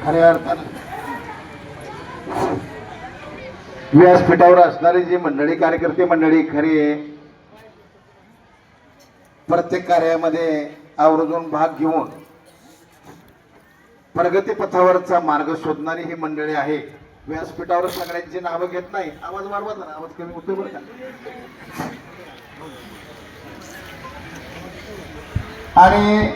खऱ्या अर्थानं व्यासपीठावर असणारी जी मंडळी, कार्यकर्ते मंडळी खरी प्रत्येक कार्यामध्ये आवर्जून भाग घेऊन प्रगती पथावरचा मार्ग शोधणारी ही मंडळी आहे. व्यासपीठावर सगळ्यांची नावं घेत नाही. आवाज वाढवा जरा, आवाज कमी होतोय बरं का. आणि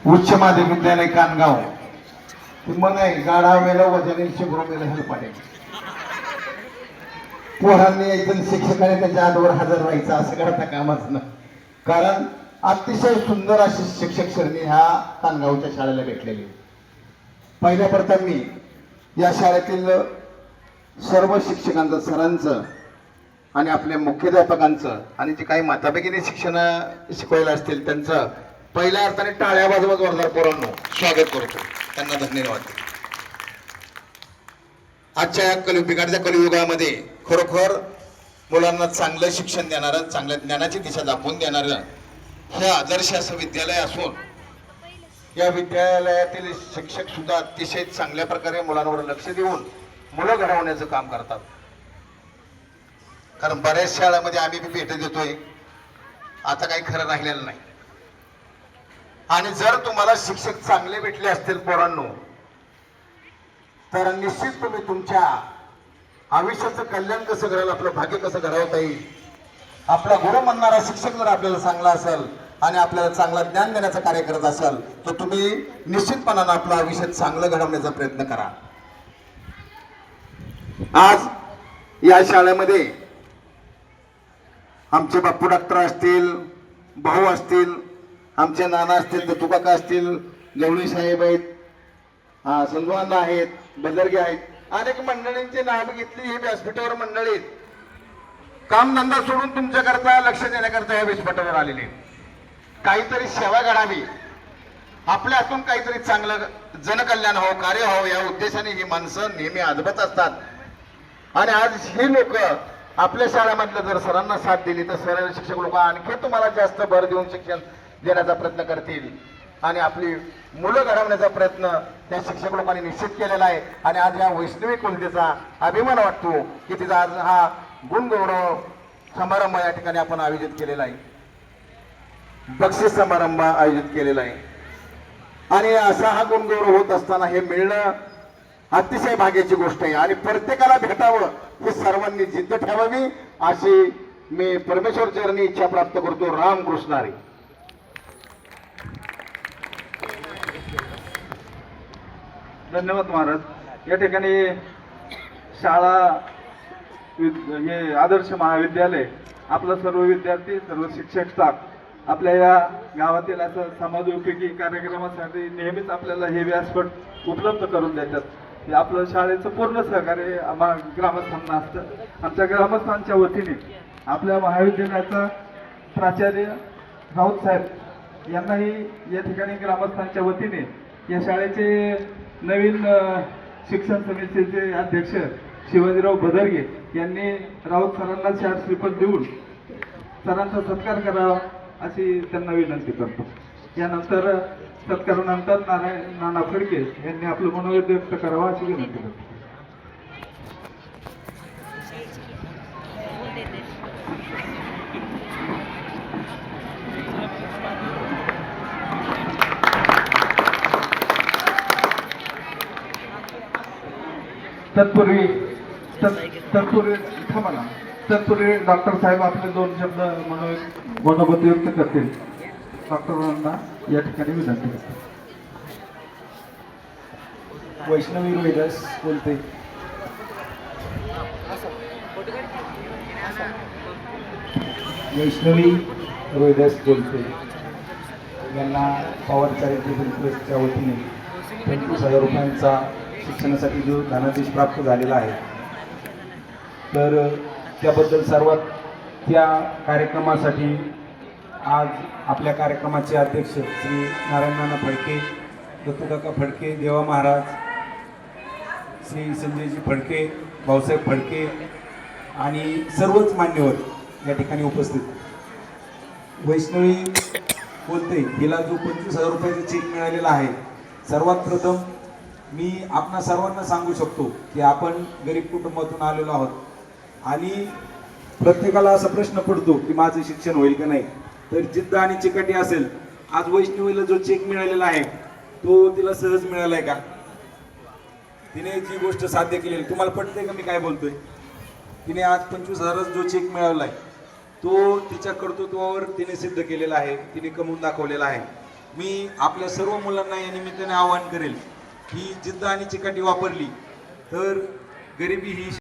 उच्च माध्यमिक विद्यालय कानगाव मग आहे गाढा वेला वजनी शिकरो मेला हेल पाडे पोरांनी एकदम शिक्षकाने त्याच्या आजवर हजर व्हायचं असं करता कामाच ना. कारण अतिशय सुंदर अशी शिक्षक श्रेणी ह्या कानगावच्या शाळेला भेटलेली. पहिल्या प्रथम मी या शाळेतील सर्व शिक्षकांचं, सरांचं आणि आपल्या मुख्याध्यापकांचं आणि जे काही माता भगिनी शिक्षण शिकवायला असतील त्यांचं पहिल्या अर्थाने टाळ्या वाजवत जोरदार पोरांनो स्वागत करतो. त्यांना धन्यवाद. आजच्या या बिघाडत्या कलियुगामध्ये खरोखर मुलांना चांगलं शिक्षण देणारं, चांगल्या ज्ञानाची दिशा दाखवून देणारं हे आदर्श असं विद्यालय असून या विद्यालयातील शिक्षक सुद्धा अतिशय चांगल्या प्रकारे मुलांवर लक्ष देऊन मुलं घडवण्याचं काम करतात. कारण बऱ्याच शाळांमध्ये आम्ही भेट देतोय, आता काही खरं राहिलेलं नाही. आणि जर तुम्हाला शिक्षक चांगले भेटले असतील पोरांनो तर निश्चित तुम्ही तुमच्या आयुष्याचं कल्याण कसं कराल, आपलं भाग्य कसं घडवता येईल. आपला गुरु म्हणणारा शिक्षक जर आपल्याला चांगला असेल आणि आपल्याला चांगला ज्ञान देण्याचं कार्य करत असाल तर तुम्ही निश्चितपणानं आपलं आयुष्य चांगलं घडवण्याचा प्रयत्न करा. आज या शाळेमध्ये आमचे बाप्पू डॉक्टर असतील, भाऊ असतील, आमचे नाना असतील, दत्तूकाका असतील, गवळी साहेब आहेत, संजवाना आहेत, बदरगे आहेत, अनेक मंडळींची नाव घेतली. ही व्यासपीठावर मंडळी कामधंदा सोडून तुमच्याकरता लक्ष देण्याकरता या व्यासपीठावर आलेली. काहीतरी सेवा घडावी, आपल्या हातून काहीतरी चांगलं जनकल्याण हो, कार्य हो या उद्देशाने ही माणसं नेहमी आदबत असतात. आणि आज ही लोक आपल्या शाळेमधल्या जर सरांना साथ दिली तर सर शिक्षक लोक आणखी तुम्हाला जास्त भर देऊन शिक्षण देण्याचा प्रयत्न करतील आणि आपली मुलं घडवण्याचा प्रयत्न त्या शिक्षक लोकांनी निश्चित केलेला आहे. आणि आज या वैष्णवी कुलतेचा अभिमान वाटतो की तिचा आज हा गुणगौरव समारंभ या ठिकाणी आपण आयोजित केलेला आहे, बक्षीस समारंभ आयोजित केलेला आहे. आणि असा हा गुणगौरव होत असताना हे मिळणं अतिशय भाग्याची गोष्ट आहे. आणि प्रत्येकाला भेटावं ही सर्वांनी जिद्द ठेवावी अशी मी परमेश्वर चरणी इच्छा प्राप्त करतो. रामकृष्ण हरी. धन्यवाद महाराज. या ठिकाणी शाळा हे आदर्श महाविद्यालय आपलं सर्व विद्यार्थी, सर्व शिक्षक स्टाफ आपल्या या गावातील असं समाजोपयोगी कार्यक्रमासाठी नेहमीच आपल्याला हे व्यासपीठ उपलब्ध करून देतात. हे आपलं शाळेचं पूर्ण सहकार्य ग्रामस्थांना असतं. आमच्या ग्रामस्थांच्या वतीने आपल्या महाविद्यालयाचा प्राचार्य राऊत साहेब यांनाही या ठिकाणी ग्रामस्थांच्या वतीने या शाळेचे नवीन शिक्षण समितीचे अध्यक्ष शिवाजीराव बदरगे यांनी राऊत सरांना चार श्रीफळ देऊन सरांचा सत्कार करावा अशी त्यांना विनंती करतो. यानंतर सत्कारानंतर नाना फडके यांनी आपलं मनोगत व्यक्त करावं अशी विनंती करतो. तत्पूर्वी डॉक्टर साहेब आपले दोन शब्द मनोगत व्यक्त करतील. डॉक्टरांना या ठिकाणी विनंती करतो. वैष्णवी रोहिदास बोलते. वैष्णवी रोहिदास बोलते यांना पॉवर चॅरिटेबल ट्रस्टच्या वतीने 25,000 रुपयांचा शिक्षणासाठी जो धनादेश प्राप्त झालेला आहे तर त्याबद्दल सर्वात त्या कार्यक्रमासाठी आज आपल्या कार्यक्रमाचे अध्यक्ष श्री नारायण फडके, दत्तूकाका फडके, देवा महाराज, श्री संजयजी फडके, भाऊसाहेब फडके आणि सर्वच मान्यवर या ठिकाणी उपस्थित. वैष्णवी बोलते, हिला जो 25,000 रुपयाचा चेक मिळालेला आहे, सर्वात प्रथम मी आपणा सर्वांना सांगू शकतो की आपण गरीब कुटुंबातून आलेलो आहोत आणि प्रत्येकाला असा प्रश्न पडतो की माझं शिक्षण होईल का नाही. तर जिद्द आणि चिकाटी असेल, आज वैष्णवीला जो चेक मिळालेला आहे तो तिला सहज मिळाला आहे का? तिने जी गोष्ट साध्य केलेली, तुम्हाला पटते का मी काय बोलतोय? तिने आज 25,000 जो चेक मिळवला आहे तो तिच्या कर्तृत्वावर तिने सिद्ध केलेला आहे, तिने कमवून दाखवलेला आहे. मी आपल्या सर्व मुलांना या निमित्ताने आवाहन करेल की जिद्द आणि चिकाटी वापरली तर गरिबी ही